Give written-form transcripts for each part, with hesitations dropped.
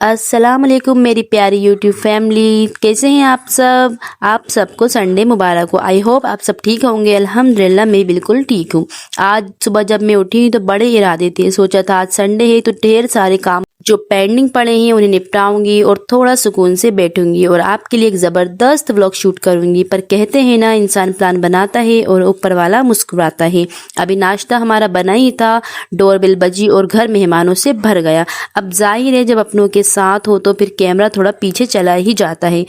अस्सलाम वालेकुम मेरी प्यारी यूट्यूब फैमिली, कैसे हैं आप सब। आप सबको संडे मुबारक हो। आई होप आप सब ठीक होंगे। अल्हम्दुलिल्लाह मैं बिल्कुल ठीक हूँ। आज सुबह जब मैं उठी तो बड़े इरादे थे, सोचा था आज संडे है तो ढेर सारे काम जो पेंडिंग पड़े हैं उन्हें निपटाऊंगी और थोड़ा सुकून से बैठूंगी और आपके लिए एक ज़बरदस्त व्लॉग शूट करूंगी। पर कहते हैं ना, इंसान प्लान बनाता है और ऊपर वाला मुस्कुराता है। अभी नाश्ता हमारा बना ही था, डोरबेल बजी और घर मेहमानों से भर गया। अब जाहिर है जब अपनों के साथ हो तो फिर कैमरा थोड़ा पीछे चला ही जाता है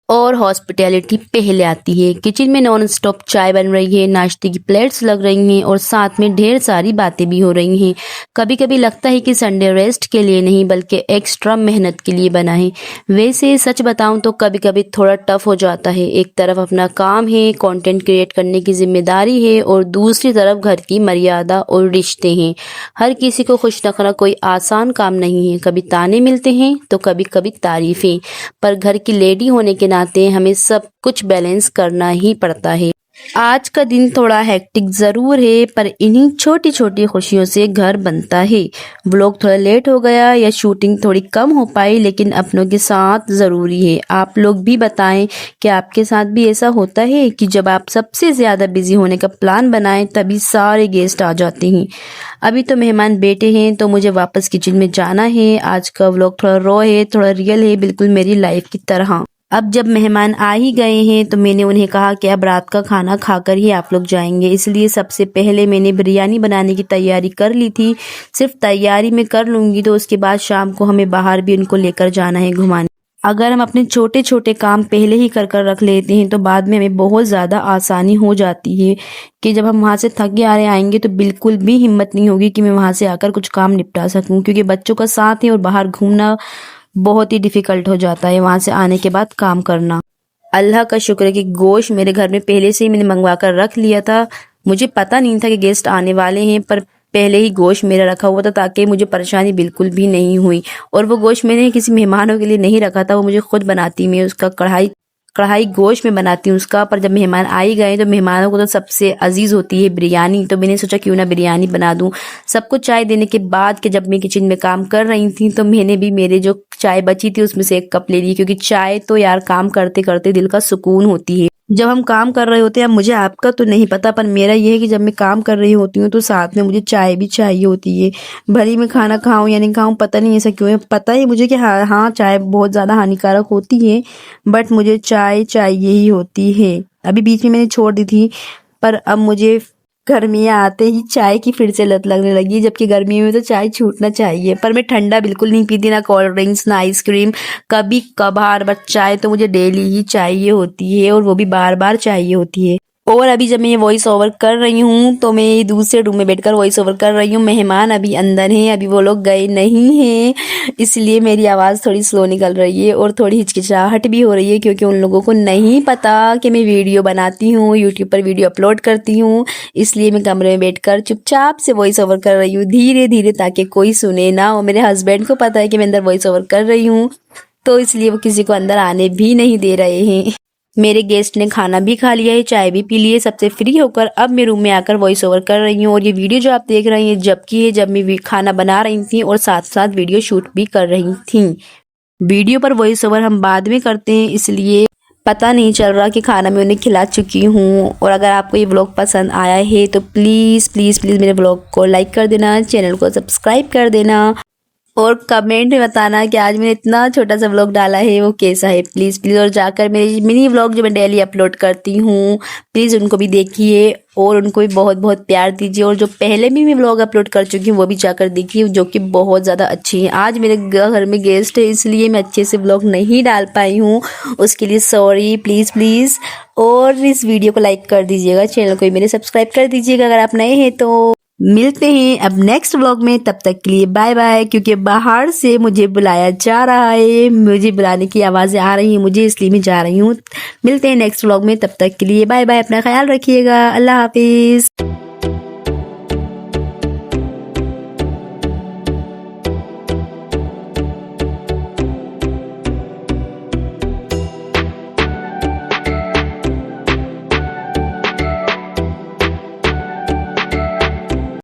और हॉस्पिटैलिटी पहले आती है। किचन में नॉन स्टॉप चाय बन रही है, नाश्ते की प्लेट्स लग रही हैं और साथ में ढेर सारी बातें भी हो रही हैं। कभी कभी लगता है कि संडे रेस्ट के लिए नहीं बल्कि एक्स्ट्रा मेहनत के लिए बना है। वैसे सच बताऊं तो कभी कभी थोड़ा टफ हो जाता है। एक तरफ अपना काम है, कंटेंट क्रिएट करने की जिम्मेदारी है और दूसरी तरफ घर की मर्यादा और रिश्ते हैं। हर किसी को खुश रखना कोई आसान काम नहीं है। कभी ताने मिलते हैं तो कभी कभी तारीफें, पर घर की लेडी होने के नाते हमें सब कुछ बैलेंस करना ही पड़ता है। आज का दिन थोड़ा हेक्टिक जरूर है, पर इन्हीं छोटी छोटी खुशियों से घर बनता है। व्लॉग थोड़ा लेट हो गया या शूटिंग थोड़ी कम हो पाई, लेकिन अपनों के साथ ज़रूरी है। आप लोग भी बताएं कि आपके साथ भी ऐसा होता है कि जब आप सबसे ज़्यादा बिजी होने का प्लान बनाएं तभी सारे गेस्ट आ जाते हैं। अभी तो मेहमान बैठे हैं तो मुझे वापस किचन में जाना है। आज का व्लॉग थोड़ा रॉ है, थोड़ा रियल है, बिल्कुल मेरी लाइफ की तरह। अब जब मेहमान आ ही गए हैं तो मैंने उन्हें कहा कि अब रात का खाना खाकर ही आप लोग जाएंगे, इसलिए सबसे पहले मैंने बिरयानी बनाने की तैयारी कर ली थी। सिर्फ तैयारी में कर लूँगी तो उसके बाद शाम को हमें बाहर भी उनको लेकर जाना है घुमाने। अगर हम अपने छोटे छोटे काम पहले ही कर कर रख लेते हैं तो बाद में हमें बहुत ज़्यादा आसानी हो जाती है कि जब हम वहाँ से थके आ रहे आएंगे तो बिल्कुल भी हिम्मत नहीं होगी कि मैं वहाँ से आकर कुछ काम निपटा सकूँ, क्योंकि बच्चों का साथ है और बाहर घूमना बहुत ही डिफिकल्ट हो जाता है वहां से आने के बाद काम करना। अल्लाह का शुक्र है कि गोश्त मेरे घर में पहले से ही मैंने मंगवा कर रख लिया था। मुझे पता नहीं था कि गेस्ट आने वाले हैं, पर पहले ही गोश्त मेरा रखा हुआ था ताकि मुझे परेशानी बिल्कुल भी नहीं हुई। और वो गोश्त मैंने किसी मेहमानों के लिए नहीं रखा था, वो मुझे खुद बनाती। मैं उसका कढ़ाई गोश्त में बनाती हूँ उसका। पर जब मेहमान आ ही गए तो मेहमानों को तो सबसे अजीज होती है बिरयानी, तो मैंने सोचा क्यों ना बिरयानी बना दूं। सबको चाय देने के बाद कि जब मैं किचन में काम कर रही थी तो मैंने भी मेरे जो चाय बची थी उसमें से एक कप ले ली, क्योंकि चाय तो यार काम करते करते दिल का सुकून होती है जब हम काम कर रहे होते हैं। अब मुझे आपका तो नहीं पता, पर मेरा ये है कि जब मैं काम कर रही होती हूँ तो साथ में मुझे चाय भी चाहिए होती है। भली मैं खाना खाऊं या नहीं खाऊं, पता नहीं ऐसा क्यों है। पता है मुझे कि हाँ हाँ चाय बहुत ज़्यादा हानिकारक होती है, बट मुझे चाय चाहिए ही होती है। अभी बीच में मैंने छोड़ दी थी, पर अब मुझे गर्मियाँ आते ही चाय की फिर से लत लगने लगी, जबकि गर्मियों में तो चाय छूटना चाहिए। पर मैं ठंडा बिल्कुल नहीं पीती, ना कोल्ड ड्रिंक्स ना आइसक्रीम, कभी कभार। बट चाय तो मुझे डेली ही चाहिए होती है और वो भी बार बार चाहिए होती है। और अभी जब मैं ये वॉइस ओवर कर रही हूँ तो मैं दूसरे रूम में बैठकर वॉइस ओवर कर रही हूँ। मेहमान अभी अंदर हैं, अभी वो लोग गए नहीं हैं, इसलिए मेरी आवाज़ थोड़ी स्लो निकल रही है और थोड़ी हिचकिचाहट भी हो रही है, क्योंकि उन लोगों को नहीं पता कि मैं वीडियो बनाती हूँ, यूट्यूब पर वीडियो अपलोड करती हूँ। इसलिए मैं कमरे में बैठकर चुपचाप से वॉइस ओवर कर रही हूँ धीरे धीरे, ताकि कोई सुने ना। और मेरे हस्बैंड को पता है कि मैं अंदर वॉइस ओवर कर रही हूँ, तो इसलिए वो किसी को अंदर आने भी नहीं दे रहे हैं। मेरे गेस्ट ने खाना भी खा लिया है, चाय भी पी ली है। सबसे फ्री होकर अब मैं रूम में आकर वॉइस ओवर कर रही हूँ। और ये वीडियो जो आप देख रही हैं जबकि है जब मैं खाना बना रही थी और साथ साथ वीडियो शूट भी कर रही थी। वीडियो पर वॉइस ओवर हम बाद में करते हैं, इसलिए पता नहीं चल रहा कि खाना मैं उन्हें खिला चुकी हूँ। और अगर आपको ये व्लॉग पसंद आया है तो प्लीज़ प्लीज़ प्लीज़ मेरे व्लॉग को लाइक कर देना, चैनल को सब्सक्राइब कर देना और कमेंट में बताना कि आज मैंने इतना छोटा सा व्लॉग डाला है वो कैसा है, प्लीज़ प्लीज़। और जाकर मेरे मिनी व्लॉग जो मैं डेली अपलोड करती हूँ प्लीज़ उनको भी देखिए और उनको भी बहुत बहुत प्यार दीजिए। और जो पहले भी मैं व्लॉग अपलोड कर चुकी हूँ वो भी जाकर देखिए, जो कि बहुत ज़्यादा अच्छी है। आज मेरे घर में गेस्ट है इसलिए मैं अच्छे से व्लॉग नहीं डाल पाई हूँ, उसके लिए सॉरी, प्लीज़ प्लीज़। और इस वीडियो को लाइक कर दीजिएगा, चैनल को भी मेरे सब्सक्राइब कर दीजिएगा अगर आप नए हैं तो। मिलते हैं अब नेक्स्ट व्लॉग में, तब तक के लिए बाय बाय। क्योंकि बाहर से मुझे बुलाया जा रहा है, मुझे बुलाने की आवाज़ें आ रही हैं मुझे, इसलिए मैं जा रही हूँ। मिलते हैं नेक्स्ट व्लॉग में, तब तक के लिए बाय बाय। अपना ख्याल रखिएगा, अल्लाह हाफिज़।